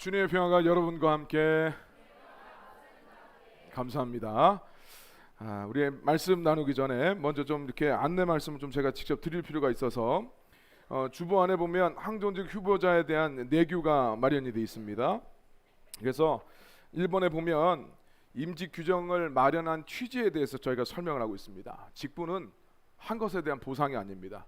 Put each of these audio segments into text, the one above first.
주님의 평화가 여러분과 함께. 감사합니다. 우리의 말씀 나누기 전에 먼저 좀 이렇게 안내 말씀을 좀 제가 직접 드릴 필요가 있어서 주보 안에 보면 항존직 후보자에 대한 내규가 마련이 되어 있습니다. 그래서 1번에 보면 임직 규정을 마련한 취지에 대해서 저희가 설명을 하고 있습니다. 직분은 한 것에 대한 보상이 아닙니다.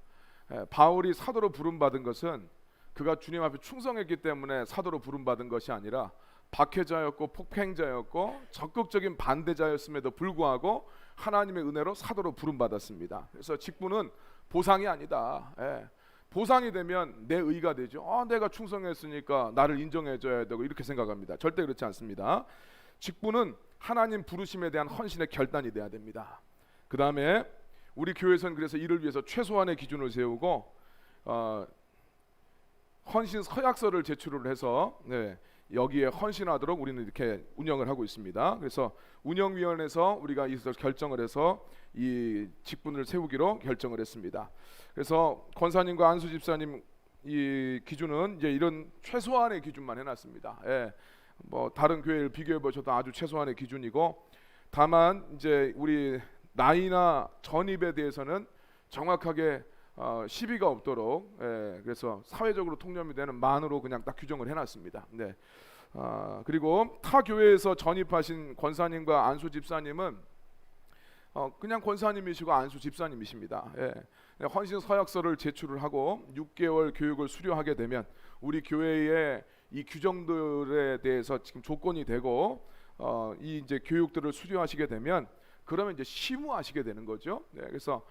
바울이 사도로 부름받은 것은 그가 주님 앞에 충성했기 때문에 사도로 부름받은 것이 아니라 박해자였고 폭행자였고 적극적인 반대자였음에도 불구하고 하나님의 은혜로 사도로 부름받았습니다. 그래서 직분은 보상이 아니다. 보상이 되면 내 의가 되죠. 내가 충성했으니까 나를 인정해줘야 되고 이렇게 생각합니다. 절대 그렇지 않습니다. 직분은 하나님 부르심에 대한 헌신의 결단이 돼야 됩니다. 그 다음에 우리 교회에서는 그래서 이를 위해서 최소한의 기준을 세우고 헌신 서약서를 제출을 해서 여기에 헌신하도록 우리는 이렇게 운영을 하고 있습니다. 그래서 운영위원회에서 우리가 이것을 결정을 해서 이 직분을 세우기로 결정을 했습니다. 그래서 권사님과 안수 집사님 이 기준은 이제 이런 최소한의 기준만 해놨습니다. 뭐 다른 교회를 비교해 보셔도 아주 최소한의 기준이고, 다만 이제 우리 나이나 전입에 대해서는 정확하게 시비가 없도록 그래서 사회적으로 통념이 되는 만으로 그냥 딱 규정을 해놨습니다. 그리고 타 교회에서 전입하신 권사님과 안수 집사님은 그냥 권사님이시고 안수 집사님이십니다. 헌신 서약서를 제출을 하고 6개월 교육을 수료하게 되면 우리 교회의 이 규정들에 대해서 지금 조건이 되고 이 이제 교육들을 수료하시게 되면 그러면 이제 시무하시게 되는 거죠. 그래서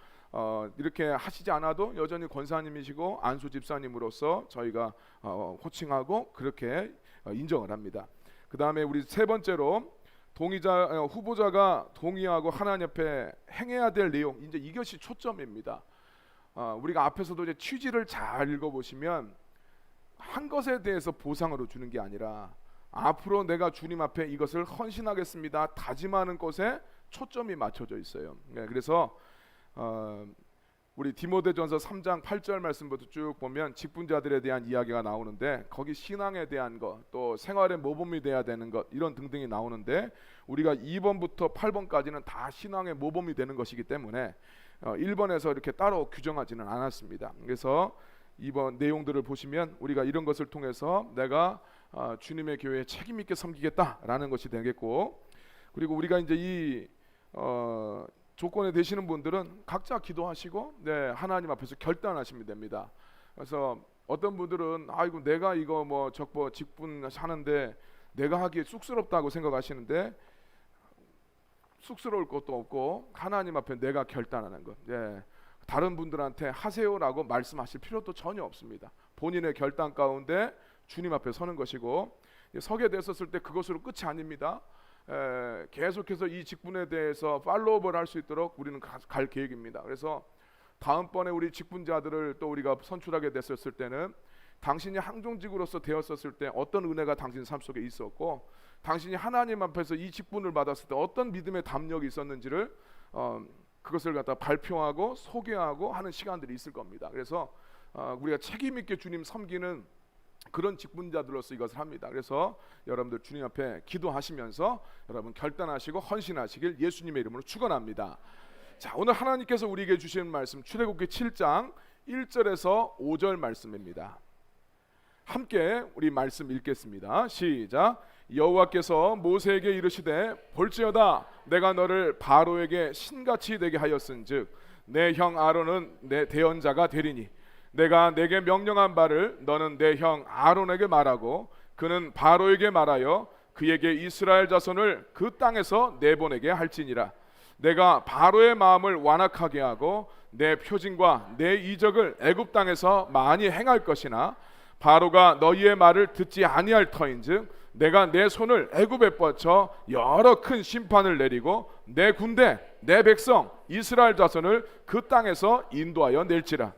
이렇게 하시지 않아도 여전히 권사님이시고 안수 집사님으로서 저희가 호칭하고 그렇게 인정을 합니다. 그 다음에 우리 세 번째로 후보자가 동의하고 하나님 앞에 행해야 될 내용, 이제 이것이 초점입니다. 우리가 앞에서도 이제 취지를 잘 읽어보시면 한 것에 대해서 보상으로 주는 게 아니라 앞으로 내가 주님 앞에 이것을 헌신하겠습니다 다짐하는 것에 초점이 맞춰져 있어요. 그래서 우리 디모데전서 3장 8절 말씀부터 쭉 보면 직분자들에 대한 이야기가 나오는데 거기 신앙에 대한 것, 또 생활의 모범이 돼야 되는 것 이런 등등이 나오는데 우리가 2번부터 8번까지는 다 신앙의 모범이 되는 것이기 때문에 1번에서 이렇게 따로 규정하지는 않았습니다. 그래서 이번 내용들을 보시면 우리가 이런 것을 통해서 내가 주님의 교회에 책임 있게 섬기겠다라는 것이 되겠고, 그리고 우리가 이제 이 조건에 되시는 분들은 각자 기도하시고 하나님 앞에서 결단하시면 됩니다. 그래서 어떤 분들은 아이고 내가 이거 뭐 적보 직분 하는데 내가 하기에 쑥스럽다고 생각하시는데 쑥스러울 것도 없고 하나님 앞에 내가 결단하는 것. 다른 분들한테 하세요라고 말씀하실 필요도 전혀 없습니다. 본인의 결단 가운데 주님 앞에 서는 것이고, 서게 됐었을 때 그것으로 끝이 아닙니다. 계속해서 이 직분에 대해서 팔로우업을 할 수 있도록 우리는 갈 계획입니다. 그래서 다음번에 우리 직분자들을 또 우리가 선출하게 됐었을 때는 당신이 항종직으로서 되었었을 때 어떤 은혜가 당신 삶 속에 있었고, 당신이 하나님 앞에서 이 직분을 받았을 때 어떤 믿음의 담력이 있었는지를 그것을 갖다 발표하고 소개하고 하는 시간들이 있을 겁니다. 그래서 우리가 책임 있게 주님 섬기는 그런 직분자들로서 이것을 합니다. 그래서 여러분들 주님 앞에 기도하시면서 여러분 결단하시고 헌신하시길 예수님의 이름으로 축원합니다. 자, 오늘 하나님께서 우리에게 주시는 말씀 출애굽기 7장 1절에서 5절 말씀입니다. 함께 우리 말씀 읽겠습니다. 시작. 여호와께서 모세에게 이르시되 볼지어다 내가 너를 바로에게 신같이 되게 하였은즉 내 형 아론은 내 대언자가 되리니 내가 내게 명령한 바를 너는 내 형 아론에게 말하고 그는 바로에게 말하여 그에게 이스라엘 자손을 그 땅에서 내보내게 할지니라. 내가 바로의 마음을 완악하게 하고 내 표징과 내 이적을 애굽 땅에서 많이 행할 것이나 바로가 너희의 말을 듣지 아니할 터인즉 내가 내 손을 애굽에 뻗쳐 여러 큰 심판을 내리고 내 군대 내 백성 이스라엘 자손을 그 땅에서 인도하여 낼지라.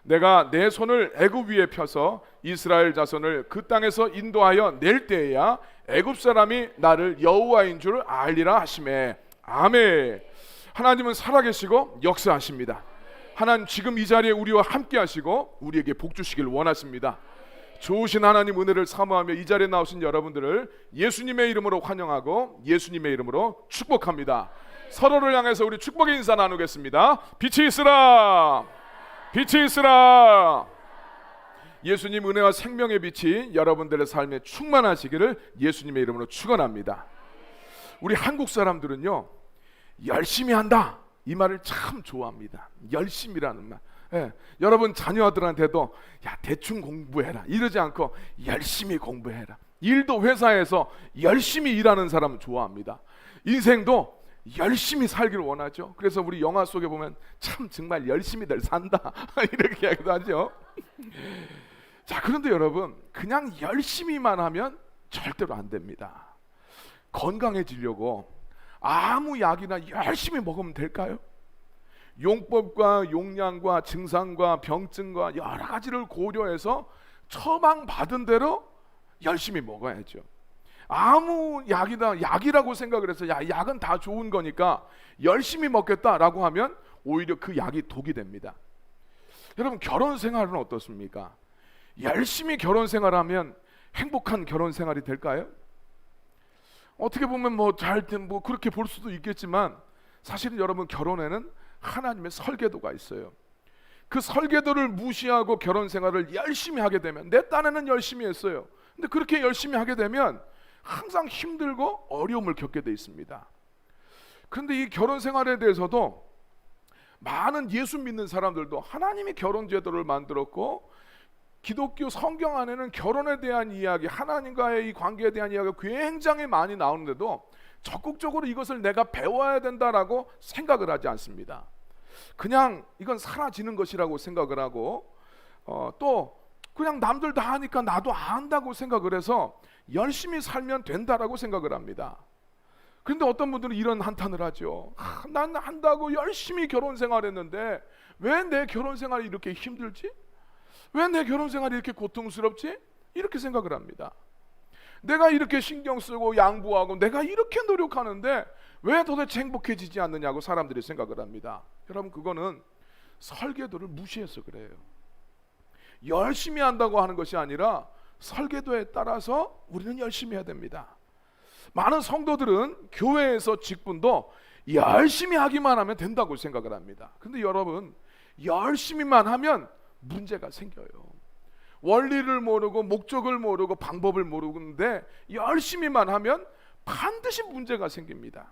내가 내 손을 애굽 위에 펴서 이스라엘 자손을 그 땅에서 인도하여 낼 때에야 애굽 사람이 나를 여호와인 줄 알리라 하시매. 아멘. 하나님은 살아계시고 역사하십니다. 하나님 지금 이 자리에 우리와 함께 하시고 우리에게 복 주시길 원하십니다. 좋으신 하나님 은혜를 사모하며 이 자리에 나오신 여러분들을 예수님의 이름으로 환영하고 예수님의 이름으로 축복합니다. 서로를 향해서 우리 축복의 인사 나누겠습니다. 빛이 있으라, 빛이 있으라. 예수님 은혜와 생명의 빛이 여러분들의 삶에 충만하시기를 예수님의 이름으로 축원합니다. 우리 한국 사람들은요, 열심히 한다 이 말을 참 좋아합니다. 열심이라는 말. 예, 여러분 자녀들한테도 야 대충 공부해라 이러지 않고 열심히 공부해라. 일도 회사에서 열심히 일하는 사람은 좋아합니다. 인생도 열심히 살기를 원하죠. 그래서 우리 영화 속에 보면 참 정말 열심히들 산다 이렇게 이야기도 하죠. 자, 그런데 여러분 그냥 열심히만 하면 절대로 안 됩니다. 건강해지려고 아무 약이나 열심히 먹으면 될까요? 용법과 용량과 증상과 병증과 여러 가지를 고려해서 처방받은 대로 열심히 먹어야죠. 아무 약이나 약이라고 생각을 해서 야 약은 다 좋은 거니까 열심히 먹겠다라고 하면 오히려 그 약이 독이 됩니다. 여러분 결혼 생활은 어떻습니까? 열심히 결혼 생활하면 행복한 결혼 생활이 될까요? 어떻게 보면 뭐 그렇게 볼 수도 있겠지만 사실은 여러분 결혼에는 하나님의 설계도가 있어요. 그 설계도를 무시하고 결혼 생활을 열심히 하게 되면 내 딴에는 열심히 했어요. 근데 그렇게 열심히 하게 되면 항상 힘들고 어려움을 겪게 돼 있습니다. 그런데 이 결혼 생활에 대해서도 많은 예수 믿는 사람들도 하나님이 결혼 제도를 만들었고 기독교 성경 안에는 결혼에 대한 이야기, 하나님과의 이 관계에 대한 이야기가 굉장히 많이 나오는데도 적극적으로 이것을 내가 배워야 된다라고 생각을 하지 않습니다. 그냥 이건 사라지는 것이라고 생각을 하고 또 그냥 남들 다 하니까 나도 안다고 생각을 해서 열심히 살면 된다라고 생각을 합니다. 그런데 어떤 분들은 이런 한탄을 하죠. 난 한다고 열심히 결혼 생활했는데 왜 내 결혼 생활이 이렇게 힘들지? 왜 내 결혼 생활이 이렇게 고통스럽지? 이렇게 생각을 합니다. 내가 이렇게 신경 쓰고 양보하고 내가 이렇게 노력하는데 왜 도대체 행복해지지 않느냐고 사람들이 생각을 합니다. 여러분 그거는 설계도를 무시해서 그래요. 열심히 한다고 하는 것이 아니라 설계도에 따라서 우리는 열심히 해야 됩니다. 많은 성도들은 교회에서 직분도 열심히 하기만 하면 된다고 생각을 합니다. 근데 여러분 열심히만 하면 문제가 생겨요. 원리를 모르고 목적을 모르고 방법을 모르는데 열심히만 하면 반드시 문제가 생깁니다.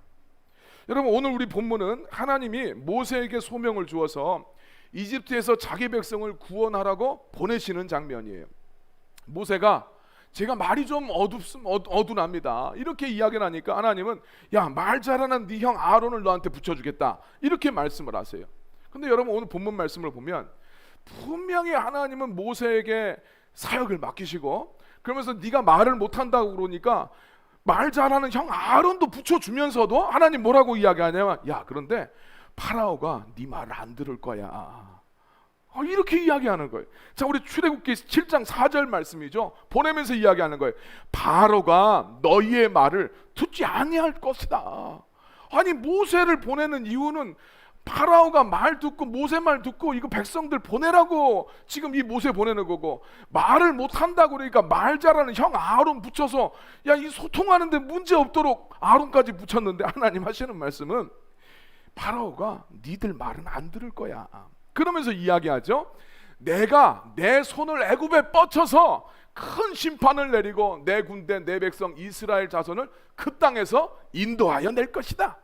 여러분 오늘 우리 본문은 하나님이 모세에게 소명을 주어서 이집트에서 자기 백성을 구원하라고 보내시는 장면이에요. 모세가 제가 말이 좀 어두납니다 이렇게 이야기를 하니까 하나님은 야 말 잘하는 네 형 아론을 너한테 붙여주겠다 이렇게 말씀을 하세요. 근데 여러분 오늘 본문 말씀을 보면 분명히 하나님은 모세에게 사역을 맡기시고 그러면서 네가 말을 못한다고 그러니까 말 잘하는 형 아론도 붙여주면서도 하나님 뭐라고 이야기하냐면 야 그런데 파라오가 네 말을 안 들을 거야 이렇게 이야기하는 거예요. 자 우리 출애굽기 7장 4절 말씀이죠. 보내면서 이야기하는 거예요. 바로가 너희의 말을 듣지 아니할 것이다. 아니 모세를 보내는 이유는 파라오가 말 듣고 모세 말 듣고 이거 백성들 보내라고 지금 이 모세 보내는 거고 말을 못한다고 그러니까 말 잘하는 형 아론 붙여서 야 이 소통하는데 문제 없도록 아론까지 붙였는데 하나님 하시는 말씀은 파라오가 니들 말은 안 들을 거야. 그러면서 이야기하죠. 내가 내 손을 애굽에 뻗쳐서 큰 심판을 내리고 내 군대 내 백성 이스라엘 자손을 그 땅에서 인도하여 낼 것이다.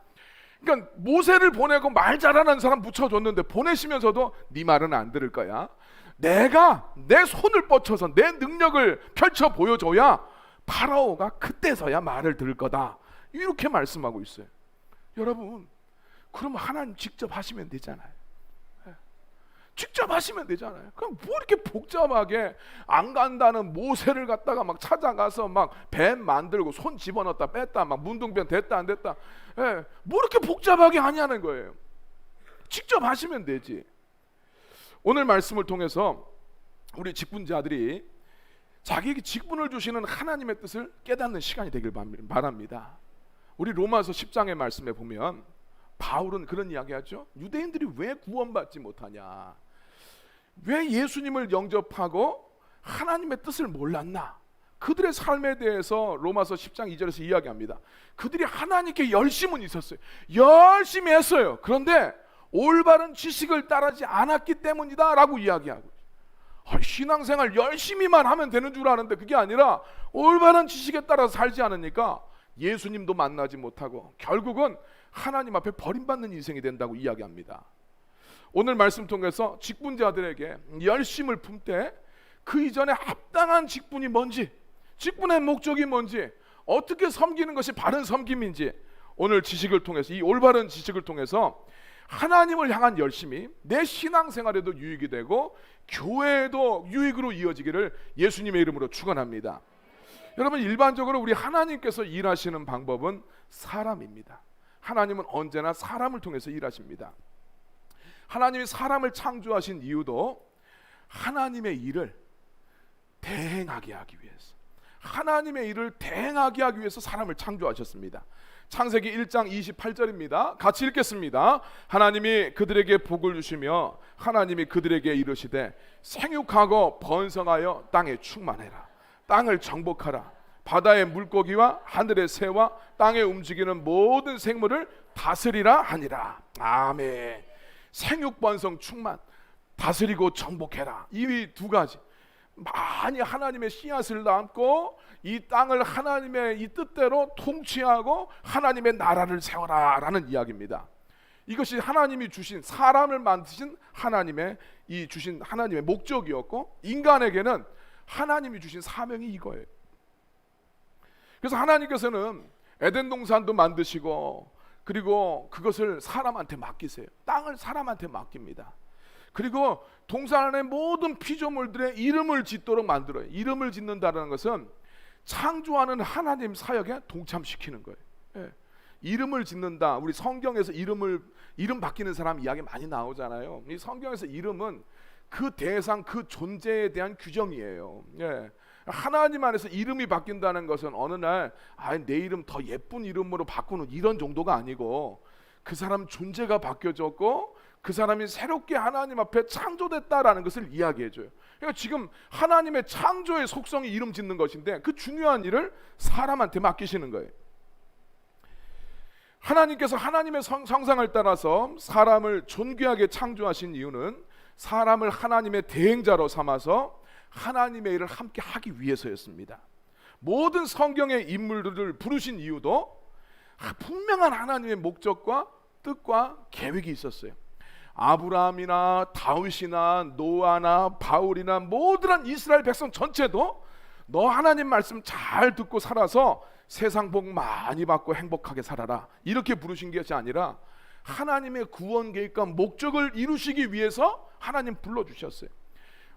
그러니까 모세를 보내고 말 잘하는 사람 붙여줬는데 보내시면서도 네 말은 안 들을 거야. 내가 내 손을 뻗쳐서 내 능력을 펼쳐 보여줘야 파라오가 그때서야 말을 들을 거다. 이렇게 말씀하고 있어요. 여러분 그럼 하나님 직접 하시면 되잖아요. 직접 하시면 되잖아요. 그럼 뭐 이렇게 복잡하게 안 간다는 모세를 갖다가 막 찾아가서 막 뱀 만들고 손 집어넣었다 뺐다 막 문둥병 됐다 안 됐다 뭐 이렇게 복잡하게 하냐는 거예요. 직접 하시면 되지. 오늘 말씀을 통해서 우리 직분자들이 자기에게 직분을 주시는 하나님의 뜻을 깨닫는 시간이 되길 바랍니다. 우리 로마서 10장의 말씀에 보면 바울은 그런 이야기하죠. 유대인들이 왜 구원받지 못하냐, 왜 예수님을 영접하고 하나님의 뜻을 몰랐나? 그들의 삶에 대해서 로마서 10장 2절에서 이야기합니다. 그들이 하나님께 열심은 있었어요. 열심히 했어요. 그런데 올바른 지식을 따르지 않았기 때문이다 라고 이야기하고, 신앙생활 열심히만 하면 되는 줄 아는데 그게 아니라 올바른 지식에 따라서 살지 않으니까 예수님도 만나지 못하고 결국은 하나님 앞에 버림받는 인생이 된다고 이야기합니다. 오늘 말씀 통해서 직분자들에게 열심을 품되 그 이전에 합당한 직분이 뭔지, 직분의 목적이 뭔지, 어떻게 섬기는 것이 바른 섬김인지, 오늘 지식을 통해서, 이 올바른 지식을 통해서 하나님을 향한 열심이 내 신앙생활에도 유익이 되고 교회에도 유익으로 이어지기를 예수님의 이름으로 축원합니다. 여러분, 일반적으로 우리 하나님께서 일하시는 방법은 사람입니다. 하나님은 언제나 사람을 통해서 일하십니다. 하나님이 사람을 창조하신 이유도 하나님의 일을 대행하게 하기 위해서, 하나님의 일을 대행하게 하기 위해서 사람을 창조하셨습니다. 창세기 1장 28절입니다. 같이 읽겠습니다. 하나님이 그들에게 복을 주시며 하나님이 그들에게 이르시되 생육하고 번성하여 땅에 충만해라. 땅을 정복하라. 바다의 물고기와 하늘의 새와 땅에 움직이는 모든 생물을 다스리라 하니라. 아멘. 생육, 번성, 충만, 다스리고 정복해라. 이 두 가지, 많이 하나님의 씨앗을 담고 이 땅을 하나님의 이 뜻대로 통치하고 하나님의 나라를 세워라라는 이야기입니다. 이것이 하나님이 주신, 사람을 만드신 하나님의 주신 하나님의 목적이었고, 인간에게는 하나님이 주신 사명이 이거예요. 그래서 하나님께서는 에덴 동산도 만드시고, 그리고 그것을 사람한테 맡기세요. 땅을 사람한테 맡깁니다. 그리고 동산 안의 모든 피조물들의 이름을 짓도록 만들어요. 이름을 짓는다는 것은 창조하는 하나님 사역에 동참시키는 거예요. 예. 이름을 짓는다. 우리 성경에서 이름 바뀌는 사람 이야기 많이 나오잖아요. 이 성경에서 이름은 그 대상, 그 존재에 대한 규정이에요. 예. 하나님 안에서 이름이 바뀐다는 것은 어느 날 내 이름 더 예쁜 이름으로 바꾸는 이런 정도가 아니고, 그 사람 존재가 바뀌어졌고 그 사람이 새롭게 하나님 앞에 창조됐다라는 것을 이야기해줘요. 그러니까 지금 하나님의 창조의 속성이 이름 짓는 것인데 그 중요한 일을 사람한테 맡기시는 거예요. 하나님께서 하나님의 형상을 따라서 사람을 존귀하게 창조하신 이유는 사람을 하나님의 대행자로 삼아서 하나님의 일을 함께 하기 위해서였습니다. 모든 성경의 인물들을 부르신 이유도 분명한 하나님의 목적과 뜻과 계획이 있었어요. 아브라함이나 다윗이나 노아나 바울이나 모든 이스라엘 백성 전체도 너 하나님 말씀 잘 듣고 살아서 세상 복 많이 받고 행복하게 살아라, 이렇게 부르신 것이 아니라 하나님의 구원 계획과 목적을 이루시기 위해서 하나님 불러주셨어요.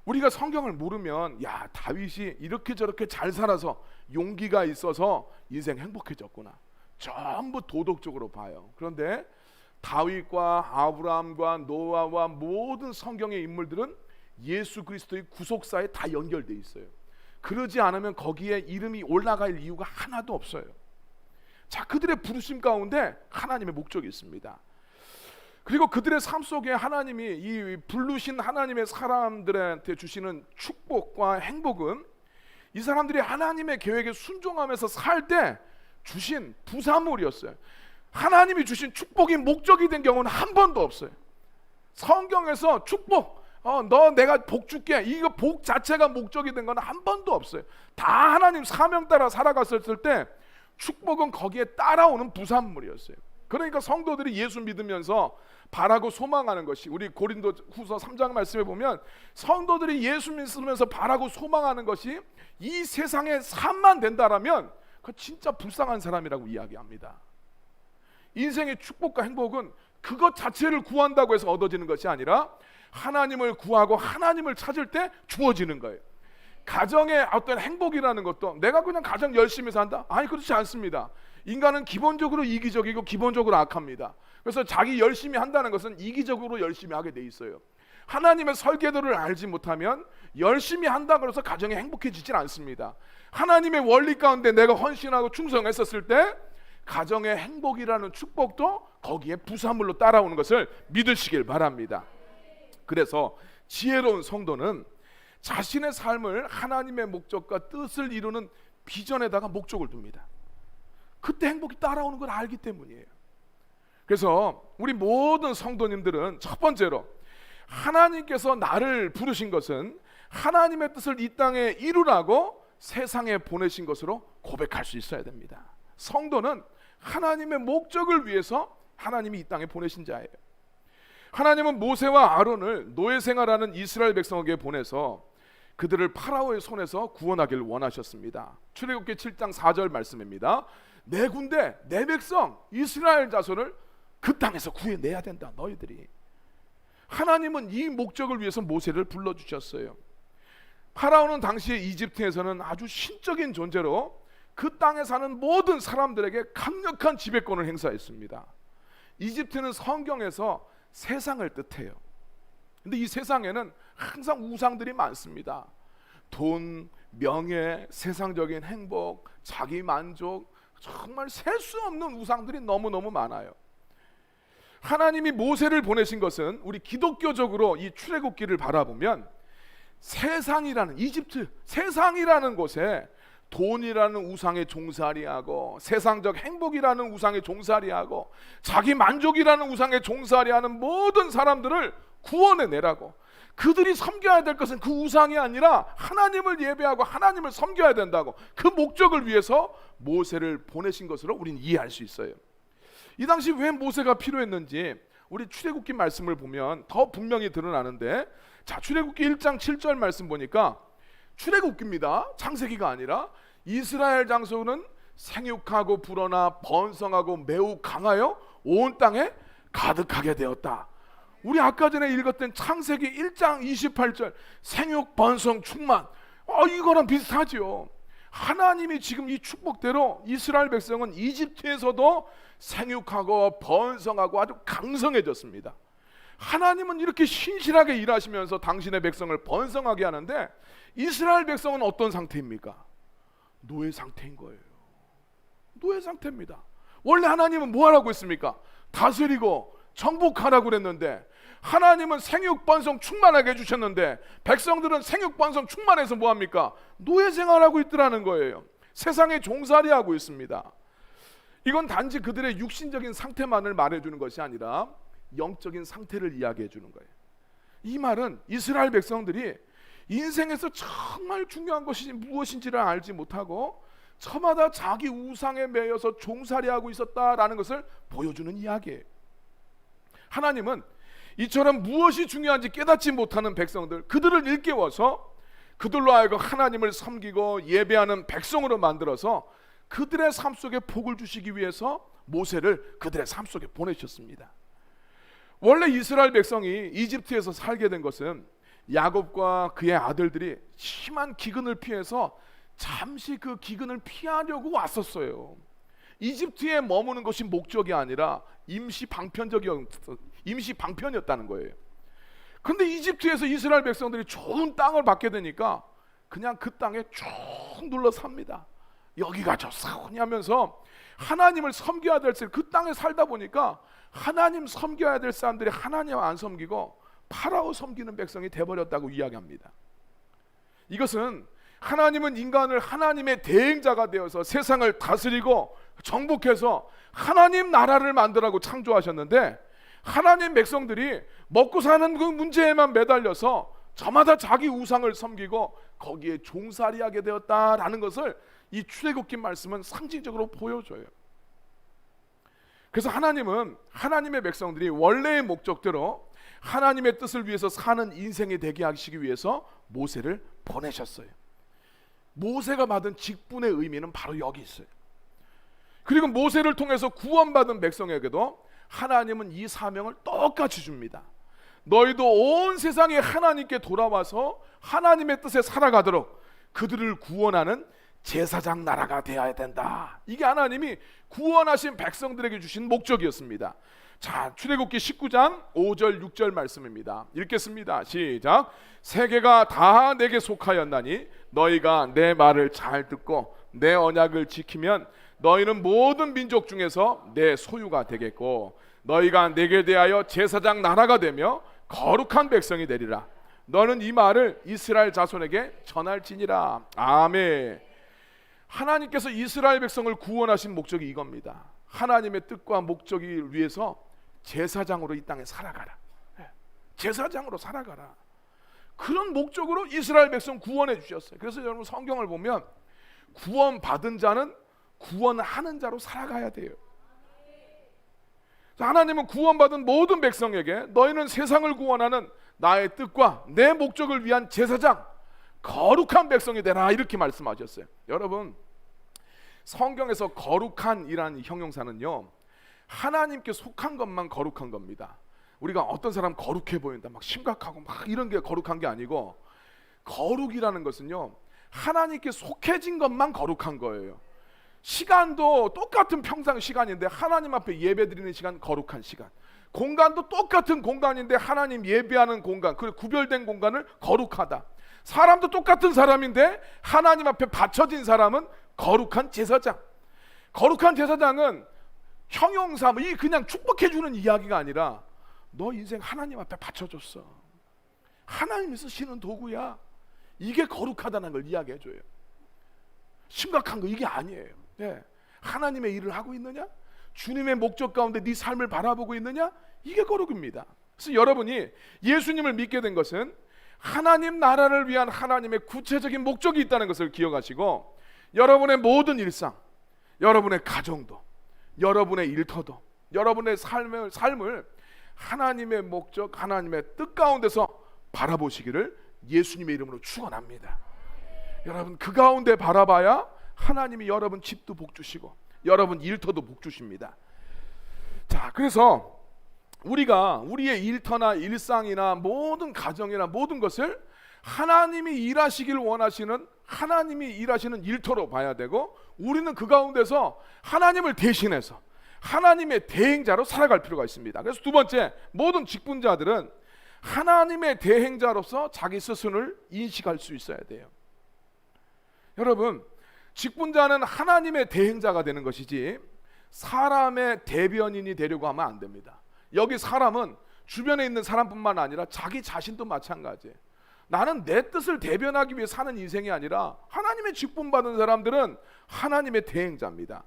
우리가 성경을 모르면 다윗이 이렇게 저렇게 잘 살아서 용기가 있어서 인생 행복해졌구나, 전부 도덕적으로 봐요. 그런데 다윗과 아브라함과 노아와 모든 성경의 인물들은 예수 그리스도의 구속사에 다 연결되어 있어요. 그러지 않으면 거기에 이름이 올라갈 이유가 하나도 없어요. 자, 그들의 부르심 가운데 하나님의 목적이 있습니다. 그리고 그들의 삶 속에 하나님이 이 부르신 하나님의 사람들한테 주시는 축복과 행복은 이 사람들이 하나님의 계획에 순종하면서 살 때 주신 부산물이었어요. 하나님이 주신 축복이 목적이 된 경우는 한 번도 없어요. 성경에서 축복, 너 내가 복 줄게, 이거 복 자체가 목적이 된 건 한 번도 없어요. 다 하나님 사명 따라 살아갔을 때 축복은 거기에 따라오는 부산물이었어요. 그러니까 성도들이 예수 믿으면서 바라고 소망하는 것이, 우리 고린도 후서 3장 말씀에 보면 성도들이 예수 믿으면서 바라고 소망하는 것이 이 세상의 삶만 된다라면 그 진짜 불쌍한 사람이라고 이야기합니다. 인생의 축복과 행복은 그것 자체를 구한다고 해서 얻어지는 것이 아니라 하나님을 구하고 하나님을 찾을 때 주어지는 거예요. 가정의 어떤 행복이라는 것도 내가 그냥 가장 열심히 산다? 아니, 그렇지 않습니다. 인간은 기본적으로 이기적이고 기본적으로 악합니다. 그래서 자기 열심히 한다는 것은 이기적으로 열심히 하게 돼 있어요. 하나님의 설계도를 알지 못하면 열심히 한다고 해서 가정이 행복해지진 않습니다. 하나님의 원리 가운데 내가 헌신하고 충성했었을 때 가정의 행복이라는 축복도 거기에 부산물로 따라오는 것을 믿으시길 바랍니다. 그래서 지혜로운 성도는 자신의 삶을 하나님의 목적과 뜻을 이루는 비전에다가 목적을 둡니다. 그때 행복이 따라오는 걸 알기 때문이에요. 그래서 우리 모든 성도님들은 첫 번째로 하나님께서 나를 부르신 것은 하나님의 뜻을 이 땅에 이루라고 세상에 보내신 것으로 고백할 수 있어야 됩니다. 성도는 하나님의 목적을 위해서 하나님이 이 땅에 보내신 자예요. 하나님은 모세와 아론을 노예 생활하는 이스라엘 백성에게 보내서 그들을 파라오의 손에서 구원하기를 원하셨습니다. 출애굽기 7장 4절 말씀입니다. 내 군대, 내 백성 이스라엘 자손을 그 땅에서 구해내야 된다. 너희들이. 하나님은 이 목적을 위해서 모세를 불러주셨어요. 파라오는 당시에 이집트에서는 아주 신적인 존재로 그 땅에 사는 모든 사람들에게 강력한 지배권을 행사했습니다. 이집트는 성경에서 세상을 뜻해요. 근데 이 세상에는 항상 우상들이 많습니다. 돈, 명예, 세상적인 행복, 자기 만족, 정말 셀 수 없는 우상들이 너무너무 많아요. 하나님이 모세를 보내신 것은 우리 기독교적으로 이 출애굽기를 바라보면 세상이라는 이집트, 세상이라는 곳에 돈이라는 우상에 종살이하고 세상적 행복이라는 우상에 종살이하고 자기 만족이라는 우상에 종살이하는 모든 사람들을 구원해내라고, 그들이 섬겨야 될 것은 그 우상이 아니라 하나님을 예배하고 하나님을 섬겨야 된다고, 그 목적을 위해서 모세를 보내신 것으로 우리는 이해할 수 있어요. 이 당시 왜 모세가 필요했는지 우리 출애굽기 말씀을 보면 더 분명히 드러나는데, 자, 출애굽기 1장 7절 말씀 보니까 출애굽기입니다. 창세기가 아니라 이스라엘 장소는 생육하고 불어나 번성하고 매우 강하여 온 땅에 가득하게 되었다. 우리 아까 전에 읽었던 창세기 1장 28절 생육 번성 충만, 이거랑 비슷하죠. 하나님이 지금 이 축복대로 이스라엘 백성은 이집트에서도 생육하고 번성하고 아주 강성해졌습니다. 하나님은 이렇게 신실하게 일하시면서 당신의 백성을 번성하게 하는데 이스라엘 백성은 어떤 상태입니까? 노예 상태인 거예요. 노예 상태입니다. 원래 하나님은 뭐 하라고 했습니까? 다스리고 정복하라고 그랬는데, 하나님은 생육 번성 충만하게 해주셨는데 백성들은 생육 번성 충만해서 뭐 합니까? 노예 생활하고 있더라는 거예요. 세상에 종살이하고 있습니다. 이건 단지 그들의 육신적인 상태만을 말해주는 것이 아니라 영적인 상태를 이야기해 주는 거예요. 이 말은 이스라엘 백성들이 인생에서 정말 중요한 것이 무엇인지를 알지 못하고 저마다 자기 우상에 매여서 종살이하고 있었다라는 것을 보여주는 이야기예요. 하나님은 이처럼 무엇이 중요한지 깨닫지 못하는 백성들, 그들을 일깨워서 그들로 하여금 하나님을 섬기고 예배하는 백성으로 만들어서 그들의 삶 속에 복을 주시기 위해서 모세를 그들의 삶 속에 보내셨습니다. 원래 이스라엘 백성이 이집트에서 살게 된 것은 야곱과 그의 아들들이 심한 기근을 피해서 잠시 그 기근을 피하려고 왔었어요. 이집트에 머무는 것이 목적이 아니라 임시 방편이었다는 거예요. 근데 이집트에서 이스라엘 백성들이 좋은 땅을 받게 되니까 그냥 그 땅에 쭉 눌러 삽니다. 여기가 좋사오니 하면서 하나님을 섬겨야 될 그 땅에 살다 보니까 하나님 섬겨야 될 사람들이 하나님 안 섬기고 파라오 섬기는 백성이 돼버렸다고 이야기합니다. 이것은 하나님은 인간을 하나님의 대행자가 되어서 세상을 다스리고 정복해서 하나님 나라를 만들라고 창조하셨는데, 하나님 백성들이 먹고 사는 그 문제에만 매달려서 저마다 자기 우상을 섬기고 거기에 종살이하게 되었다라는 것을 이 출애굽기 말씀은 상징적으로 보여줘요. 그래서 하나님은 하나님의 백성들이 원래의 목적대로 하나님의 뜻을 위해서 사는 인생이 되게 하시기 위해서 모세를 보내셨어요. 모세가 받은 직분의 의미는 바로 여기 있어요. 그리고 모세를 통해서 구원받은 백성에게도 하나님은 이 사명을 똑같이 줍니다. 너희도 온 세상에 하나님께 돌아와서 하나님의 뜻에 살아가도록 그들을 구원하는 제사장 나라가 되어야 된다. 이게 하나님이 구원하신 백성들에게 주신 목적이었습니다. 자, 출애굽기 19장 5절 6절 말씀입니다. 읽겠습니다. 시작. 세계가 다 내게 속하였나니 너희가 내 말을 잘 듣고 내 언약을 지키면 너희는 모든 민족 중에서 내 소유가 되겠고 너희가 내게 대하여 제사장 나라가 되며 거룩한 백성이 되리라. 너는 이 말을 이스라엘 자손에게 전할지니라. 아멘. 하나님께서 이스라엘 백성을 구원하신 목적이 이겁니다. 하나님의 뜻과 목적을 위해서 제사장으로 이 땅에 살아가라. 제사장으로 살아가라. 그런 목적으로 이스라엘 백성 구원해 주셨어요. 그래서 여러분 성경을 보면 구원받은 자는 구원하는 자로 살아가야 돼요. 하나님은 구원받은 모든 백성에게 너희는 세상을 구원하는 나의 뜻과 내 목적을 위한 제사장, 거룩한 백성이 되라, 이렇게 말씀하셨어요. 여러분, 성경에서 거룩한이라는 형용사는요, 하나님께 속한 것만 거룩한 겁니다. 우리가 어떤 사람 거룩해 보인다, 막 심각하고 막 이런 게 거룩한 게 아니고, 거룩이라는 것은요, 하나님께 속해진 것만 거룩한 거예요. 시간도 똑같은 평상 시간인데 하나님 앞에 예배드리는 시간 거룩한 시간, 공간도 똑같은 공간인데 하나님 예배하는 공간, 그 구별된 공간을 거룩하다. 사람도 똑같은 사람인데 하나님 앞에 바쳐진 사람은 거룩한 제사장. 거룩한 제사장은 형용사, 이 그냥 축복해 주는 이야기가 아니라 너 인생 하나님 앞에 바쳐줬어, 하나님이 쓰시는 도구야, 이게 거룩하다는 걸 이야기해 줘요. 심각한 거 이게 아니에요. 네. 하나님의 일을 하고 있느냐, 주님의 목적 가운데 네 삶을 바라보고 있느냐, 이게 거룩입니다. 그래서 여러분이 예수님을 믿게 된 것은 하나님 나라를 위한 하나님의 구체적인 목적이 있다는 것을 기억하시고, 여러분의 모든 일상, 여러분의 가정도, 여러분의 일터도, 여러분의 삶을 하나님의 목적, 하나님의 뜻 가운데서 바라보시기를 예수님의 이름으로 축원합니다. 여러분, 그 가운데 바라봐야 하나님이 여러분 집도 복 주시고 여러분 일터도 복 주십니다. 자, 그래서 우리가 우리의 일터나 일상이나 모든 가정이나 모든 것을 하나님이 일하시길 원하시는, 하나님이 일하시는 일터로 봐야 되고, 우리는 그 가운데서 하나님을 대신해서 하나님의 대행자로 살아갈 필요가 있습니다. 그래서 두 번째, 모든 직분자들은 하나님의 대행자로서 자기 스스로를 인식할 수 있어야 돼요. 여러분, 직분자는 하나님의 대행자가 되는 것이지 사람의 대변인이 되려고 하면 안 됩니다. 여기 사람은 주변에 있는 사람뿐만 아니라 자기 자신도 마찬가지예요. 나는 내 뜻을 대변하기 위해 사는 인생이 아니라 하나님의 직분 받은 사람들은 하나님의 대행자입니다.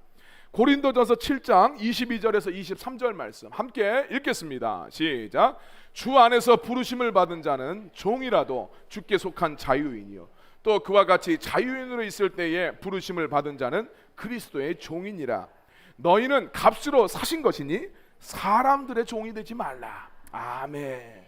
고린도전서 7장 22절에서 23절 말씀 함께 읽겠습니다. 시작. 주 안에서 부르심을 받은 자는 종이라도 주께 속한 자유인이요, 또 그와 같이 자유인으로 있을 때에 부르심을 받은 자는 그리스도의 종이니라. 너희는 값으로 사신 것이니 사람들의 종이 되지 말라. 아멘.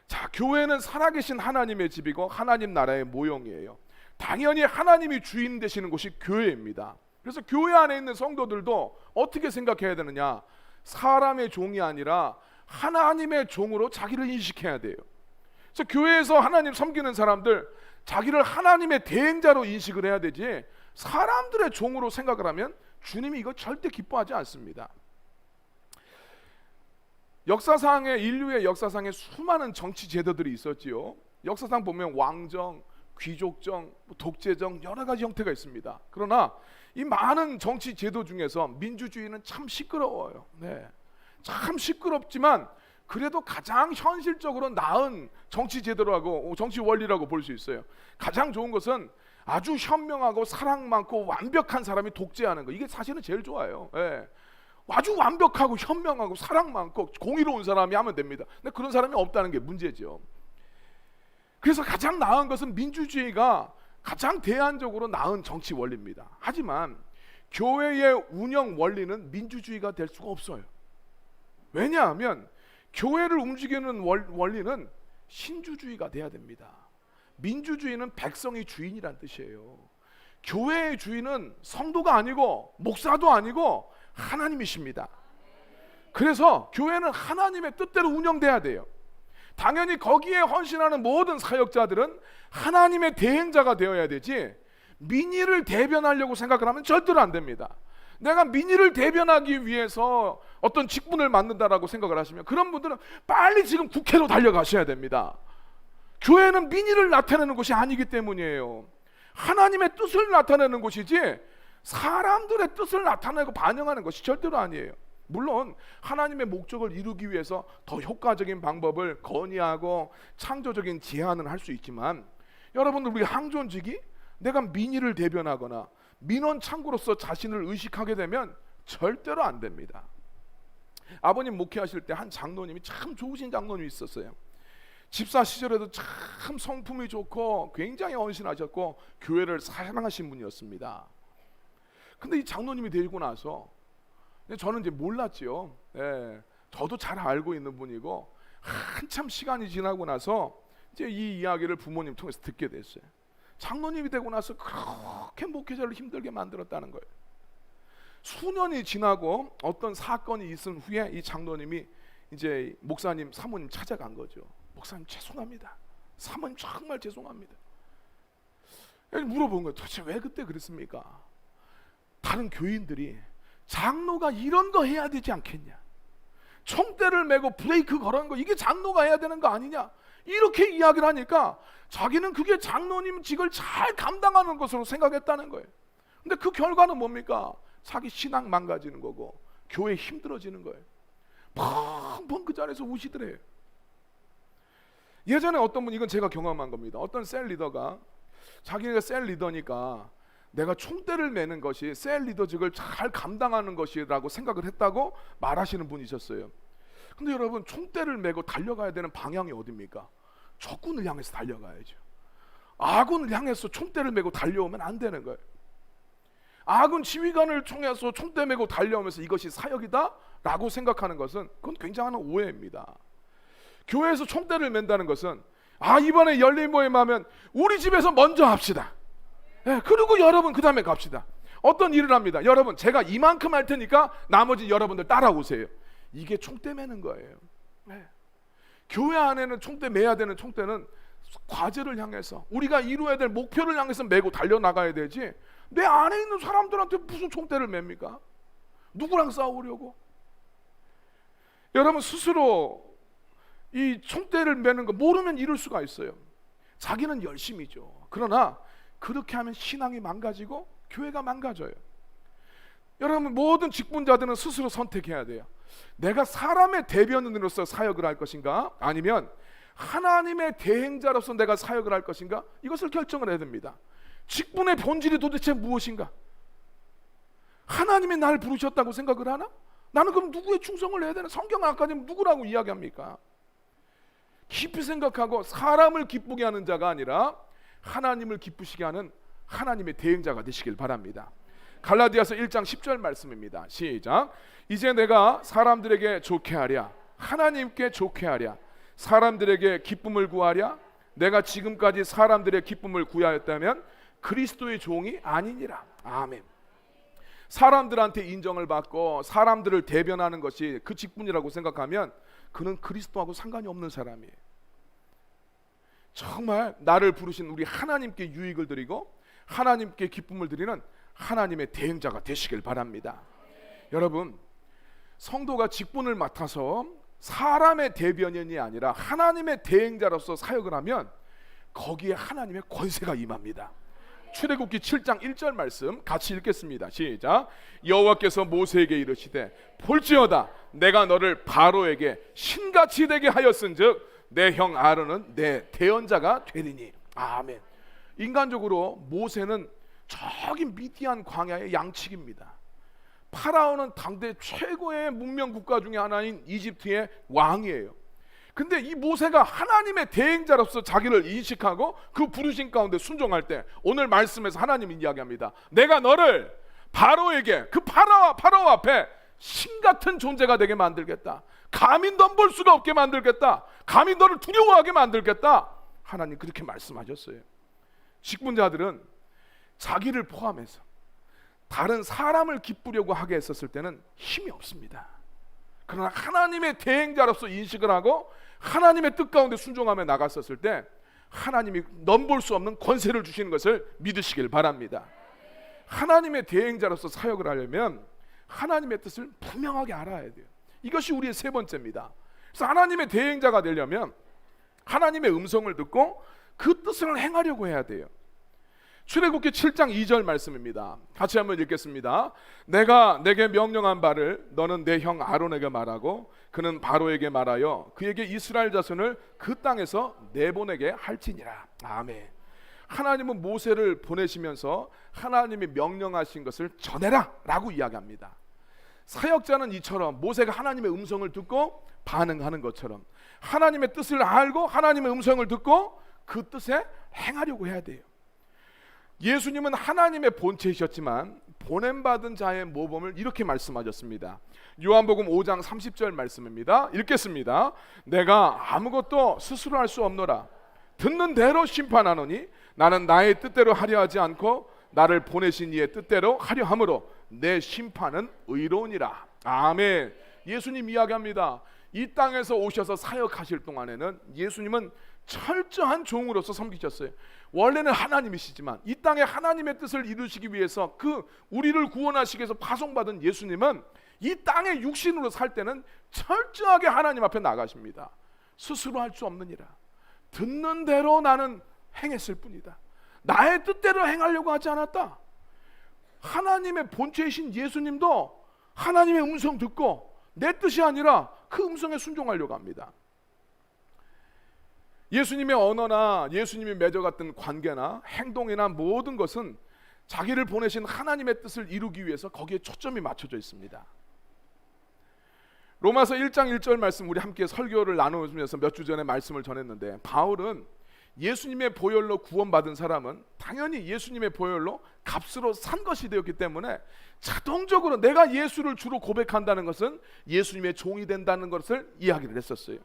자, 교회는 살아계신 하나님의 집이고 하나님 나라의 모형이에요. 당연히 하나님이 주인 되시는 곳이 교회입니다. 그래서 교회 안에 있는 성도들도 어떻게 생각해야 되느냐, 사람의 종이 아니라 하나님의 종으로 자기를 인식해야 돼요. 그래서 교회에서 하나님 섬기는 사람들, 자기를 하나님의 대행자로 인식을 해야 되지 사람들의 종으로 생각을 하면 주님이 이거 절대 기뻐하지 않습니다. 역사상의, 인류의 역사상에 수많은 정치 제도들이 있었지요. 역사상 보면 왕정, 귀족정, 독재정, 여러 가지 형태가 있습니다. 그러나 이 많은 정치 제도 중에서 민주주의는 참 시끄러워요. 네, 참 시끄럽지만 그래도 가장 현실적으로 나은 정치 제도라고, 정치 원리라고 볼 수 있어요. 가장 좋은 것은 아주 현명하고 사랑 많고 완벽한 사람이 독재하는 거, 이게 사실은 제일 좋아요. 네. 아주 완벽하고 현명하고 사랑 많고 공의로운 사람이 하면 됩니다. 근데 그런 사람이 없다는 게 문제죠. 그래서 가장 나은 것은 민주주의가 가장 대안적으로 나은 정치 원리입니다. 하지만 교회의 운영 원리는 민주주의가 될 수가 없어요. 왜냐하면 교회를 움직이는 원리는 신주주의가 돼야 됩니다. 민주주의는 백성이 주인이란 뜻이에요. 교회의 주인은 성도가 아니고 목사도 아니고 하나님이십니다. 그래서 교회는 하나님의 뜻대로 운영돼야 돼요. 당연히 거기에 헌신하는 모든 사역자들은 하나님의 대행자가 되어야 되지, 민의를 대변하려고 생각을 하면 절대로 안 됩니다. 내가 민의를 대변하기 위해서 어떤 직분을 맡는다라고 생각을 하시면 그런 분들은 빨리 지금 국회로 달려가셔야 됩니다. 교회는 민의를 나타내는 곳이 아니기 때문이에요. 하나님의 뜻을 나타내는 곳이지 사람들의 뜻을 나타내고 반영하는 것이 절대로 아니에요. 물론 하나님의 목적을 이루기 위해서 더 효과적인 방법을 건의하고 창조적인 제안은 할 수 있지만, 여러분들 우리 항존직이 내가 민의를 대변하거나 민원 창구로서 자신을 의식하게 되면 절대로 안 됩니다. 아버님 목회하실 때 한 장로님이 참 좋으신 장로님이 있었어요. 집사 시절에도 참 성품이 좋고 굉장히 헌신하셨고 교회를 사랑하신 분이었습니다. 근데 이 장로님이 되고 나서 저는 이제 몰랐지요. 예, 저도 잘 알고 있는 분이고, 한참 시간이 지나고 나서 이제 이 이야기를 부모님 통해서 듣게 됐어요. 장로님이 되고 나서 그렇게 목회자를 힘들게 만들었다는 거예요. 수년이 지나고 어떤 사건이 있은 후에 이 장로님이 이제 목사님, 사모님 찾아간 거죠. 목사님 죄송합니다. 사모님 정말 죄송합니다. 물어본 거예요. 도대체 왜 그때 그랬습니까? 다른 교인들이 장로가 이런 거 해야 되지 않겠냐, 총대를 메고 브레이크 걸은 거 이게 장로가 해야 되는 거 아니냐, 이렇게 이야기를 하니까 자기는 그게 장로님직을 잘 감당하는 것으로 생각했다는 거예요. 근데 그 결과는 뭡니까? 자기 신앙 망가지는 거고 교회 힘들어지는 거예요. 펑펑 그 자리에서 우시더래요. 예전에 어떤 분, 이건 제가 경험한 겁니다. 어떤 셀 리더가 자기가 셀 리더니까 내가 총대를 매는 것이 셀 리더직을 잘 감당하는 것이라고 생각을 했다고 말하시는 분이 있었어요. 근데 여러분, 총대를 메고 달려가야 되는 방향이 어디입니까? 적군을 향해서 달려가야죠. 아군을 향해서 총대를 메고 달려오면 안 되는 거예요. 아군 지휘관을 통해서 총대 메고 달려오면서 이것이 사역이다 라고 생각하는 것은 그건 굉장한 오해입니다. 교회에서 총대를 맨다는 것은 이번에 열린 모임하면 우리 집에서 먼저 합시다. 그리고 여러분 그 다음에 갑시다. 어떤 일을 합니다. 여러분 제가 이만큼 할 테니까 나머지 여러분들 따라오세요. 이게 총대 매는 거예요. 교회 안에는 총대 매야 되는 총대는 과제를 향해서 우리가 이루어야 될 목표를 향해서 메고 달려나가야 되지, 내 안에 있는 사람들한테 무슨 총대를 맵니까? 누구랑 싸우려고? 여러분 스스로 이 총대를 매는 거 모르면 이룰 수가 있어요. 자기는 열심이죠. 그러나 그렇게 하면 신앙이 망가지고 교회가 망가져요. 여러분 모든 직분자들은 스스로 선택해야 돼요. 내가 사람의 대변인으로서 사역을 할 것인가, 아니면 하나님의 대행자로서 내가 사역을 할 것인가, 이것을 결정을 해야 됩니다. 직분의 본질이 도대체 무엇인가? 하나님이 나를 부르셨다고 생각을 하나? 나는 그럼 누구의 충성을 해야 되나? 성경 아까는 누구라고 이야기합니까? 깊이 생각하고 사람을 기쁘게 하는 자가 아니라 하나님을 기쁘시게 하는 하나님의 대행자가 되시길 바랍니다. 갈라디아서 1장 10절 말씀입니다. 시작. 이제 내가 사람들에게 좋게 하랴, 하나님께 좋게 하랴, 사람들에게 기쁨을 구하랴. 내가 지금까지 사람들의 기쁨을 구하였다면 그리스도의 종이 아니니라. 아멘. 사람들한테 인정을 받고 사람들을 대변하는 것이 그 직분이라고 생각하면 그는 그리스도하고 상관이 없는 사람이에요. 정말 나를 부르신 우리 하나님께 유익을 드리고 하나님께 기쁨을 드리는 하나님의 대행자가 되시길 바랍니다. 여러분, 성도가 직분을 맡아서 사람의 대변인이 아니라 하나님의 대행자로서 사역을 하면 거기에 하나님의 권세가 임합니다. 출애굽기 7장 1절 말씀 같이 읽겠습니다. 시작. 여호와께서 모세에게 이르시되 볼지어다 내가 너를 바로에게 신같이 되게 하였은즉 내 형 아론은 내 대언자가 되리니. 아멘. 인간적으로 모세는 저기 미디안 광야의 양측입니다. 파라오는 당대 최고의 문명 국가 중에 하나인 이집트의 왕이에요. 근데 이 모세가 하나님의 대행자로서 자기를 인식하고 그 부르심 가운데 순종할 때 오늘 말씀에서 하나님이 이야기합니다. 내가 너를 바로에게, 그 파라오 앞에 신같은 존재가 되게 만들겠다. 감히 넘볼 수가 없게 만들겠다. 감히 너를 두려워하게 만들겠다. 하나님 그렇게 말씀하셨어요. 직분자들은 자기를 포함해서 다른 사람을 기쁘려고 하게 했었을 때는 힘이 없습니다. 그러나 하나님의 대행자로서 인식을 하고 하나님의 뜻 가운데 순종하며 나갔었을 때 하나님이 넘볼 수 없는 권세를 주시는 것을 믿으시길 바랍니다. 하나님의 대행자로서 사역을 하려면 하나님의 뜻을 분명하게 알아야 돼요. 이것이 우리의 세 번째입니다. 그래서 하나님의 대행자가 되려면 하나님의 음성을 듣고 그 뜻을 행하려고 해야 돼요. 출애굽기 7장 2절 말씀입니다. 같이 한번 읽겠습니다. 내가 내게 명령한 바를 너는 내 형 아론에게 말하고 그는 바로에게 말하여 그에게 이스라엘 자손을 그 땅에서 내보내게 할지니라. 아멘. 하나님은 모세를 보내시면서 하나님이 명령하신 것을 전해라 라고 이야기합니다. 사역자는 이처럼 모세가 하나님의 음성을 듣고 반응하는 것처럼 하나님의 뜻을 알고 하나님의 음성을 듣고 그 뜻에 행하려고 해야 돼요. 예수님은 하나님의 본체이셨지만 보냄받은 자의 모범을 이렇게 말씀하셨습니다. 요한복음 5장 30절 말씀입니다. 읽겠습니다. 내가 아무것도 스스로 할 수 없노라. 듣는 대로 심판하노니 나는 나의 뜻대로 하려 하지 않고 나를 보내신 이의 뜻대로 하려 함으로 내 심판은 의로우니라. 아멘. 예수님 이야기합니다. 이 땅에서 오셔서 사역하실 동안에는 예수님은 철저한 종으로서 섬기셨어요. 원래는 하나님이시지만 이 땅에 하나님의 뜻을 이루시기 위해서 그 우리를 구원하시기 위해서 파송받은 예수님은 이 땅에 육신으로 살 때는 철저하게 하나님 앞에 나가십니다. 스스로 할 수 없느니라. 듣는 대로 나는 행했을 뿐이다. 나의 뜻대로 행하려고 하지 않았다. 하나님의 본체이신 예수님도 하나님의 음성 듣고 내 뜻이 아니라 그 음성에 순종하려고 합니다. 예수님의 언어나 예수님이 맺어갔던 관계나 행동이나 모든 것은 자기를 보내신 하나님의 뜻을 이루기 위해서 거기에 초점이 맞춰져 있습니다. 로마서 1장 1절 말씀 우리 함께 설교를 나누면서 몇 주 전에 말씀을 전했는데 바울은 예수님의 보혈로 구원받은 사람은 당연히 예수님의 보혈로 값으로 산 것이 되었기 때문에 자동적으로 내가 예수를 주로 고백한다는 것은 예수님의 종이 된다는 것을 이야기를 했었어요.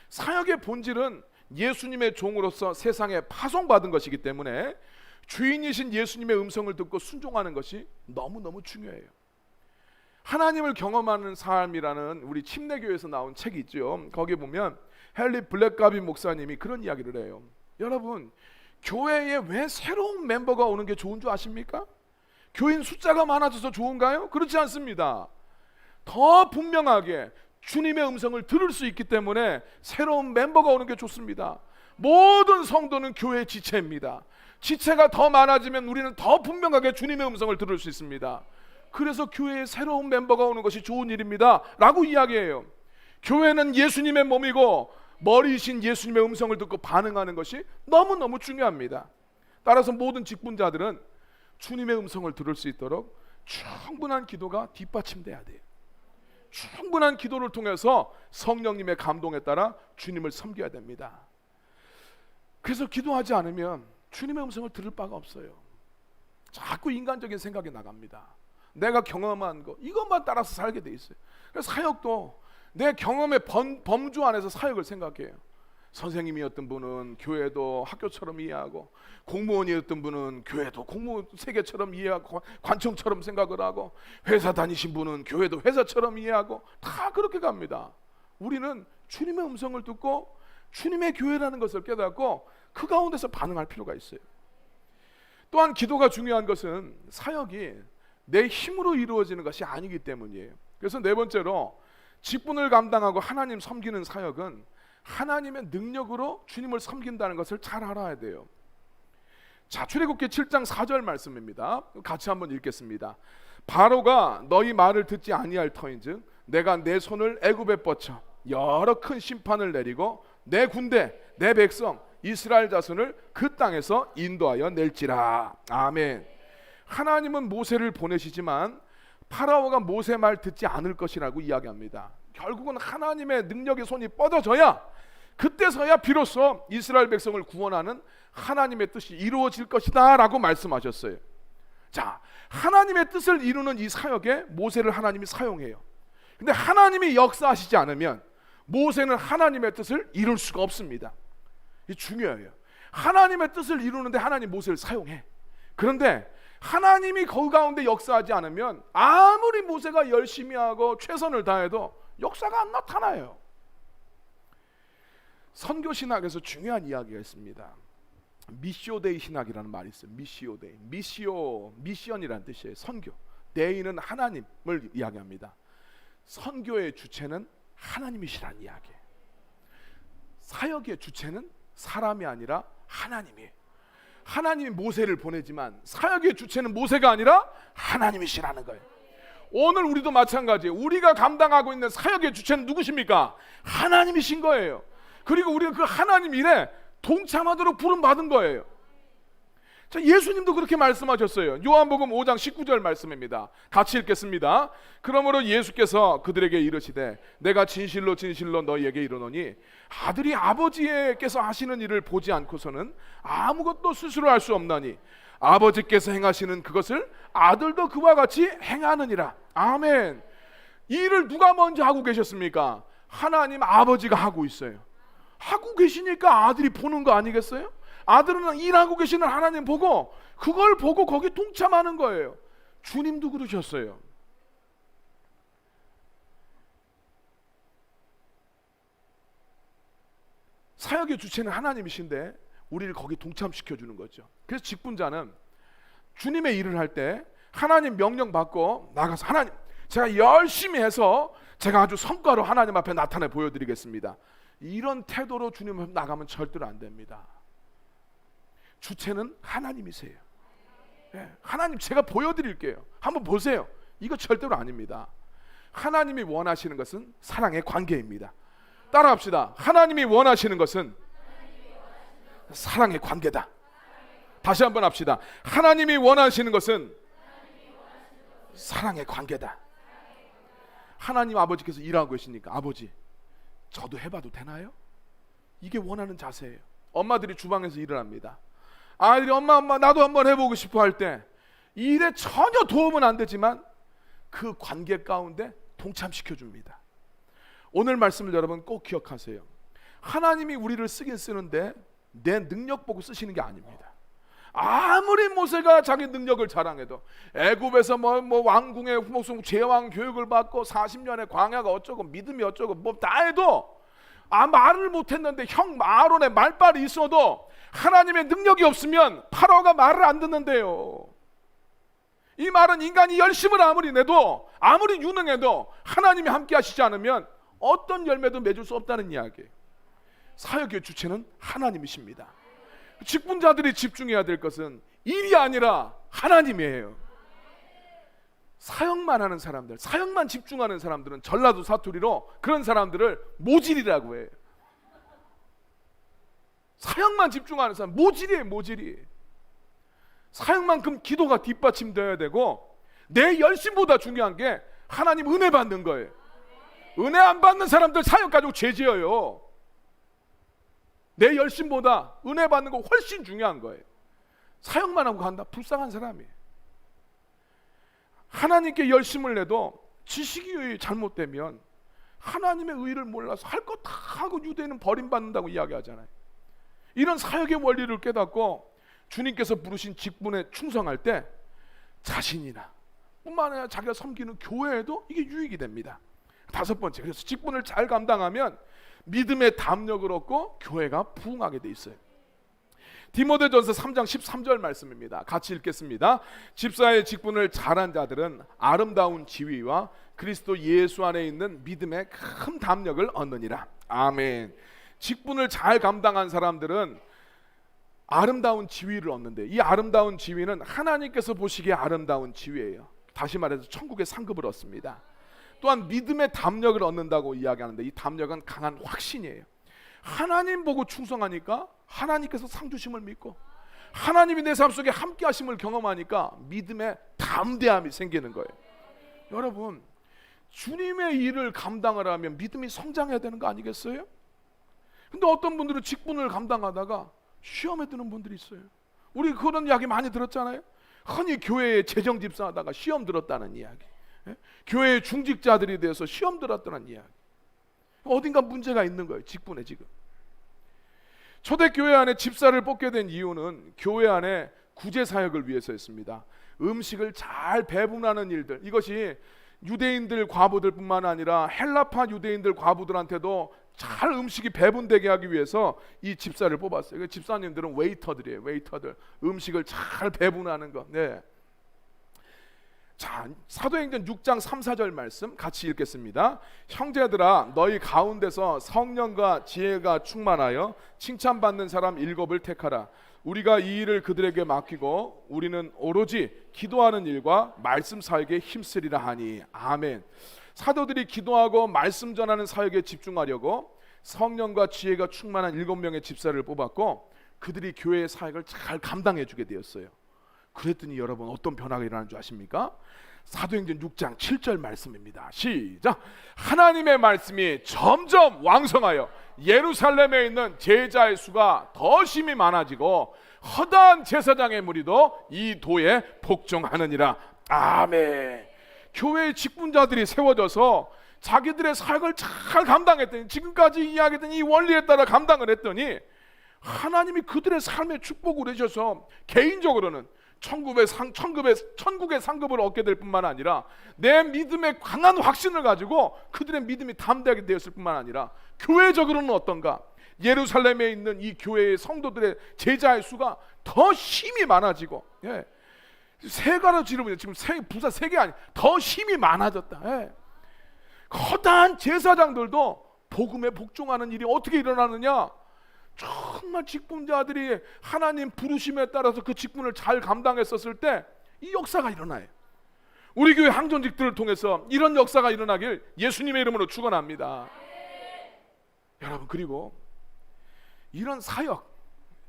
사역의 본질은 예수님의 종으로서 세상에 파송받은 것이기 때문에 주인이신 예수님의 음성을 듣고 순종하는 것이 너무너무 중요해요. 하나님을 경험하는 삶이라는 우리 침례교회에서 나온 책이 있죠. 거기에 보면 헨리 블랙가비 목사님이 그런 이야기를 해요. 여러분, 교회에 왜 새로운 멤버가 오는 게 좋은 줄 아십니까? 교인 숫자가 많아져서 좋은가요? 그렇지 않습니다. 더 분명하게 주님의 음성을 들을 수 있기 때문에 새로운 멤버가 오는 게 좋습니다. 모든 성도는 교회의 지체입니다. 지체가 더 많아지면 우리는 더 분명하게 주님의 음성을 들을 수 있습니다. 그래서 교회에 새로운 멤버가 오는 것이 좋은 일입니다 라고 이야기해요. 교회는 예수님의 몸이고 머리이신 예수님의 음성을 듣고 반응하는 것이 너무너무 중요합니다. 따라서 모든 직분자들은 주님의 음성을 들을 수 있도록 충분한 기도가 뒷받침돼야 돼요. 충분한 기도를 통해서 성령님의 감동에 따라 주님을 섬겨야 됩니다. 그래서 기도하지 않으면 주님의 음성을 들을 바가 없어요. 자꾸 인간적인 생각이 나갑니다. 내가 경험한 거 이것만 따라서 살게 돼 있어요. 그래서 사역도 내 경험의 범주 안에서 사역을 생각해요. 선생님이었던 분은 교회도 학교처럼 이해하고, 공무원이었던 분은 교회도 공무 세계처럼 이해하고 관청처럼 생각을 하고, 회사 다니신 분은 교회도 회사처럼 이해하고, 다 그렇게 갑니다. 우리는 주님의 음성을 듣고 주님의 교회라는 것을 깨닫고 그 가운데서 반응할 필요가 있어요. 또한 기도가 중요한 것은 사역이 내 힘으로 이루어지는 것이 아니기 때문이에요. 그래서 네 번째로 직분을 감당하고 하나님 섬기는 사역은 하나님의 능력으로 주님을 섬긴다는 것을 잘 알아야 돼요. 자, 출애굽기 7장 4절 말씀입니다. 같이 한번 읽겠습니다. 바로가 너희 말을 듣지 아니할 터인즉 내가 내 손을 애굽에 뻗쳐 여러 큰 심판을 내리고 내 군대 내 백성 이스라엘 자손을 그 땅에서 인도하여 낼지라. 아멘. 하나님은 모세를 보내시지만 파라오가 모세 말 듣지 않을 것이라고 이야기합니다. 결국은 하나님의 능력의 손이 뻗어져야 그때서야 비로소 이스라엘 백성을 구원하는 하나님의 뜻이 이루어질 것이다 라고 말씀하셨어요. 자, 하나님의 뜻을 이루는 이 사역에 모세를 하나님이 사용해요. 근데 하나님이 역사하시지 않으면 모세는 하나님의 뜻을 이룰 수가 없습니다. 이 중요해요. 하나님의 뜻을 이루는데 하나님 모세를 사용해. 그런데 하나님이 그 가운데 역사하지 않으면 아무리 모세가 열심히 하고 최선을 다해도 역사가 안 나타나요. 선교 신학에서 중요한 이야기가 있습니다. 미시오데이 신학이라는 말이 있어요. 미시오데이. 미션이라는 뜻이에요. 선교. 데이는 하나님을 이야기합니다. 선교의 주체는 하나님이시라는 이야기예요. 사역의 주체는 사람이 아니라 하나님이에요. 하나님이 모세를 보내지만 사역의 주체는 모세가 아니라 하나님이시라는 거예요. 오늘 우리도 마찬가지예요. 우리가 감당하고 있는 사역의 주체는 누구십니까? 하나님이신 거예요. 그리고 우리는 그 하나님 일에 동참하도록 부름받은 거예요. 자, 예수님도 그렇게 말씀하셨어요. 요한복음 5장 19절 말씀입니다. 같이 읽겠습니다. 그러므로 예수께서 그들에게 이르시되 내가 진실로 진실로 너희에게 이르노니 아들이 아버지께서 하시는 일을 보지 않고서는 아무것도 스스로 할 수 없나니 아버지께서 행하시는 그것을 아들도 그와 같이 행하느니라. 아멘. 이 일을 누가 먼저 하고 계셨습니까? 하나님 아버지가 하고 있어요. 하고 계시니까 아들이 보는 거 아니겠어요? 아들은 일하고 계시는 하나님 보고 그걸 보고 거기 동참하는 거예요. 주님도 그러셨어요. 사역의 주체는 하나님이신데 우리를 거기 동참시켜 주는 거죠. 그래서 직분자는 주님의 일을 할 때 하나님 명령 받고 나가서 하나님 제가 열심히 해서 제가 아주 성과로 하나님 앞에 나타내 보여드리겠습니다. 이런 태도로 주님 앞에 나가면 절대로 안 됩니다. 주체는 하나님이세요. 네, 하나님 제가 보여드릴게요. 한번 보세요. 이거 절대로 아닙니다. 하나님이 원하시는 것은 사랑의 관계입니다. 따라합시다. 하나님이 원하시는 것은 사랑의 관계다. 다시 한번 합시다. 하나님이 원하시는 것은 사랑의 관계다. 하나님 아버지께서 일하고 계시니까 아버지 저도 해봐도 되나요? 이게 원하는 자세예요. 엄마들이 주방에서 일을 합니다. 아이들이 엄마 나도 한번 해보고 싶어 할 때 일에 전혀 도움은 안 되지만 그 관계 가운데 동참시켜 줍니다. 오늘 말씀을 여러분 꼭 기억하세요. 하나님이 우리를 쓰긴 쓰는데 내 능력 보고 쓰시는 게 아닙니다. 아무리 모세가 자기 능력을 자랑해도 애굽에서 뭐 왕궁의 무슨 제왕 교육을 받고 40년의 광야가 어쩌고 믿음이 어쩌고 뭐 다 해도 말을 못했는데 형 아론의 말빨이 있어도 하나님의 능력이 없으면 파라오가 말을 안 듣는데요. 이 말은 인간이 열심을 아무리 내도 아무리 유능해도 하나님이 함께 하시지 않으면 어떤 열매도 맺을 수 없다는 이야기예요. 사역의 주체는 하나님이십니다. 직분자들이 집중해야 될 것은 일이 아니라 하나님이에요. 사역만 하는 사람들, 사역만 집중하는 사람들은 전라도 사투리로 그런 사람들을 모질이라고 해요. 사역만 집중하는 사람 모질이에요. 모질이. 사역만큼 기도가 뒷받침되어야 되고 내 열심보다 중요한 게 하나님 은혜 받는 거예요. 은혜 안 받는 사람들 사역 가지고 죄지어요. 내 열심보다 은혜 받는 거 훨씬 중요한 거예요. 사역만 하고 간다? 불쌍한 사람이에요. 하나님께 열심을 내도 지식이 잘못되면 하나님의 의를 몰라서 할 거 다 하고 유대인은 버림받는다고 이야기하잖아요. 이런 사역의 원리를 깨닫고 주님께서 부르신 직분에 충성할 때 자신이나 뿐만 아니라 자기가 섬기는 교회에도 이게 유익이 됩니다. 다섯 번째, 그래서 직분을 잘 감당하면 믿음의 담력을 얻고 교회가 부흥하게 돼 있어요. 디모데전서 3장 13절 말씀입니다. 같이 읽겠습니다. 집사의 직분을 잘한 자들은 아름다운 지위와 그리스도 예수 안에 있는 믿음의 큰 담력을 얻느니라. 아멘. 직분을 잘 감당한 사람들은 아름다운 지위를 얻는데 이 아름다운 지위는 하나님께서 보시기에 아름다운 지위예요. 다시 말해서 천국의 상급을 얻습니다. 또한 믿음의 담력을 얻는다고 이야기하는데 이 담력은 강한 확신이에요. 하나님 보고 충성하니까 하나님께서 상 주심을 믿고 하나님이 내 삶 속에 함께 하심을 경험하니까 믿음의 담대함이 생기는 거예요. 여러분, 주님의 일을 감당을 하면 믿음이 성장해야 되는 거 아니겠어요? 근데 어떤 분들은 직분을 감당하다가 시험에 드는 분들이 있어요. 우리 그런 이야기 많이 들었잖아요. 흔히 교회에 재정 집사하다가 시험 들었다는 이야기, 교회의 중직자들이 돼서 시험 들었다는 이야기. 어딘가 문제가 있는 거예요. 직분에 지금. 초대교회 안에 집사를 뽑게 된 이유는 교회 안에 구제 사역을 위해서였습니다. 음식을 잘 배분하는 일들, 이것이 유대인들 과부들뿐만 아니라 헬라파 유대인들 과부들한테도 잘 음식이 배분되게 하기 위해서 이 집사를 뽑았어요. 집사님들은 웨이터들이에요. 웨이터들. 음식을 잘 배분하는 것. 네. 자, 사도행전 6장 3, 4절 말씀 같이 읽겠습니다. 형제들아, 너희 가운데서 성령과 지혜가 충만하여 칭찬받는 사람 7을 택하라. 우리가 이 일을 그들에게 맡기고 우리는 오로지 기도하는 일과 말씀 사역에 힘쓰리라 하니. 아멘. 사도들이 기도하고 말씀 전하는 사역에 집중하려고 성령과 지혜가 충만한 7명의 집사를 뽑았고 그들이 교회의 사역을 잘 감당해 주게 되었어요. 그랬더니 여러분 어떤 변화가 일어나는 줄 아십니까? 사도행전 6장 7절 말씀입니다. 시작. 하나님의 말씀이 점점 왕성하여 예루살렘에 있는 제자의 수가 더 심히 많아지고 허다한 제사장의 무리도 이 도에 복종하느니라. 아멘. 교회의 직분자들이 세워져서 자기들의 사역을 잘 감당했더니, 지금까지 이야기했던 이 원리에 따라 감당을 했더니 하나님이 그들의 삶의 축복을 해주셔서 개인적으로는 천국의 상급을 얻게 될 뿐만 아니라 내 믿음의 강한 확신을 가지고 그들의 믿음이 담대하게 되었을 뿐만 아니라 교회적으로는 어떤가? 예루살렘에 있는 이 교회의 성도들의 제자의 수가 더 힘이 많아지고, 예. 세 가로 지르면 지금 부사 3개 아니 더 힘이 많아졌다. 예. 커다란 제사장들도 복음에 복종하는 일이 어떻게 일어나느냐? 정말 직분자들이 하나님 부르심에 따라서 그 직분을 잘 감당했었을 때 이 역사가 일어나요. 우리 교회 항전직들을 통해서 이런 역사가 일어나길 예수님의 이름으로 축원합니다. 여러분, 그리고 이런 사역,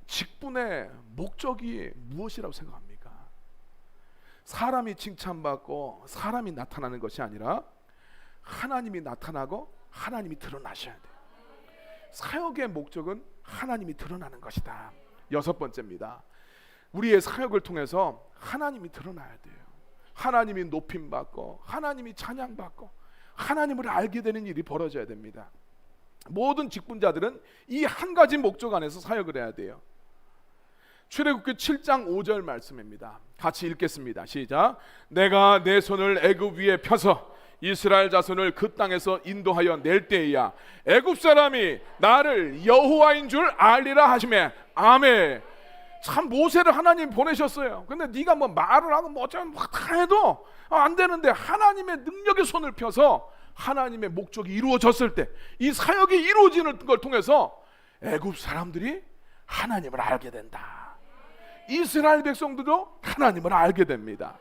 직분의 목적이 무엇이라고 생각합니까? 사람이 칭찬받고 사람이 나타나는 것이 아니라 하나님이 나타나고 하나님이 드러나셔야 돼요. 사역의 목적은 하나님이 드러나는 것이다. 6번째입니다. 우리의 사역을 통해서 하나님이 드러나야 돼요. 하나님이 높임받고 하나님이 찬양받고 하나님을 알게 되는 일이 벌어져야 됩니다. 모든 직분자들은 이 한 가지 목적 안에서 사역을 해야 돼요. 출애굽기 7장 5절 말씀입니다. 같이 읽겠습니다. 시작. 내가 내 손을 애굽 위에 펴서 이스라엘 자손을 그 땅에서 인도하여 낼 때에야 애굽 사람이 나를 여호와인 줄 알리라 하시매. 아멘. 참, 모세를 하나님 보내셨어요. 근데 네가 뭐 말을 하고 뭐 어쩌면 다 해도 안 되는데 하나님의 능력의 손을 펴서 하나님의 목적이 이루어졌을 때 이 사역이 이루어지는 걸 통해서 애굽 사람들이 하나님을 알게 된다. 이스라엘 백성들도 하나님을 알게 됩니다.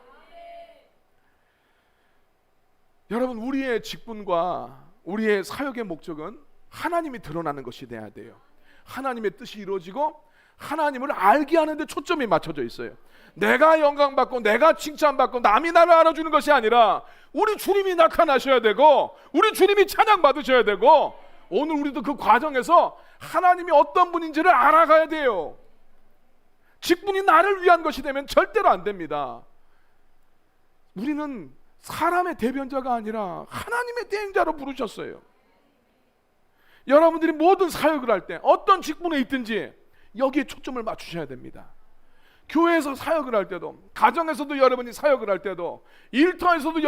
여러분, 우리의 직분과 우리의 사역의 목적은 하나님이 드러나는 것이 돼야 돼요. 하나님의 뜻이 이루어지고 하나님을 알게 하는 데 초점이 맞춰져 있어요. 내가 영광받고 내가 칭찬받고 남이 나를 알아주는 것이 아니라 우리 주님이 나타나셔야 되고 우리 주님이 찬양받으셔야 되고, 오늘 우리도 그 과정에서 하나님이 어떤 분인지를 알아가야 돼요. 직분이 나를 위한 것이 되면 절대로 안 됩니다. 우리는 사람의 대변자가 아니라 하나님의 대행자로 부르셨어요. 여러분들이 모든 사역을 할 때 어떤 직분에 있든지 여기에 초점을 맞추셔야 됩니다. 교회에서 사역을 할 때도, 가정에서도 여러분이 사역을 할 때도, 일터에서도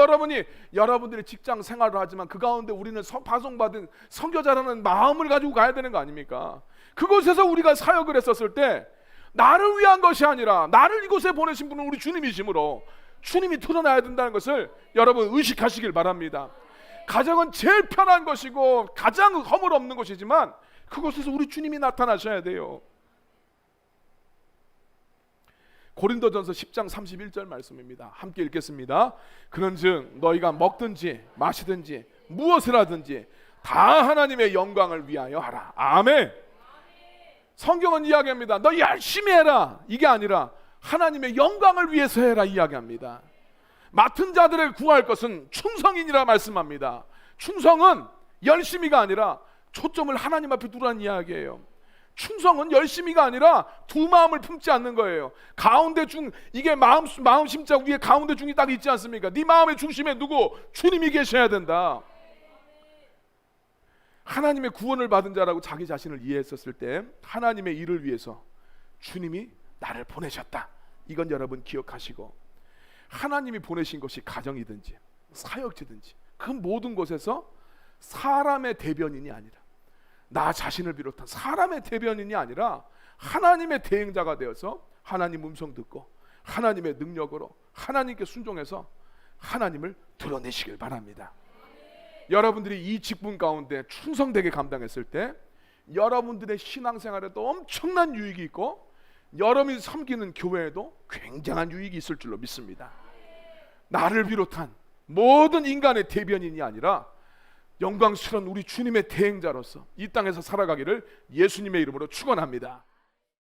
여러분들이 직장 생활을 하지만 그 가운데 우리는 파송받은 선교자라는 마음을 가지고 가야 되는 거 아닙니까? 그곳에서 우리가 사역을 했었을 때 나를 위한 것이 아니라 나를 이곳에 보내신 분은 우리 주님이시므로 주님이 드러나야 된다는 것을 여러분 의식하시길 바랍니다. 가정은 제일 편한 것이고 가장 허물 없는 것이지만 그곳에서 우리 주님이 나타나셔야 돼요. 고린도전서 10장 31절 말씀입니다. 함께 읽겠습니다. 그런즉 너희가 먹든지 마시든지 무엇을 하든지 다 하나님의 영광을 위하여 하라. 아멘. 성경은 이야기합니다. 너 열심히 해라, 이게 아니라 하나님의 영광을 위해서 해라 이야기합니다. 맡은 자들을 구할 것은 충성이니라 말씀합니다. 충성은 열심히가 아니라 초점을 하나님 앞에 두라는 이야기예요. 충성은 열심히가 아니라 두 마음을 품지 않는 거예요. 가운데 이게 마음 심장 위에 가운데 중이 딱 있지 않습니까? 네 마음의 중심에 누구? 주님이 계셔야 된다. 하나님의 구원을 받은 자라고 자기 자신을 이해했었을 때 하나님의 일을 위해서 주님이 나를 보내셨다. 이건 여러분 기억하시고, 하나님이 보내신 것이 가정이든지 사역지든지 그 모든 곳에서 사람의 대변인이 아니라, 나 자신을 비롯한 사람의 대변인이 아니라 하나님의 대행자가 되어서 하나님 음성 듣고 하나님의 능력으로 하나님께 순종해서 하나님을 드러내시길 바랍니다. 여러분들이 이 직분 가운데 충성되게 감당했을 때 여러분들의 신앙생활에도 엄청난 유익이 있고 여러분이 섬기는 교회에도 굉장한 유익이 있을 줄로 믿습니다. 나를 비롯한 모든 인간의 대변인이 아니라 영광스러운 우리 주님의 대행자로서 이 땅에서 살아가기를 예수님의 이름으로 축원합니다.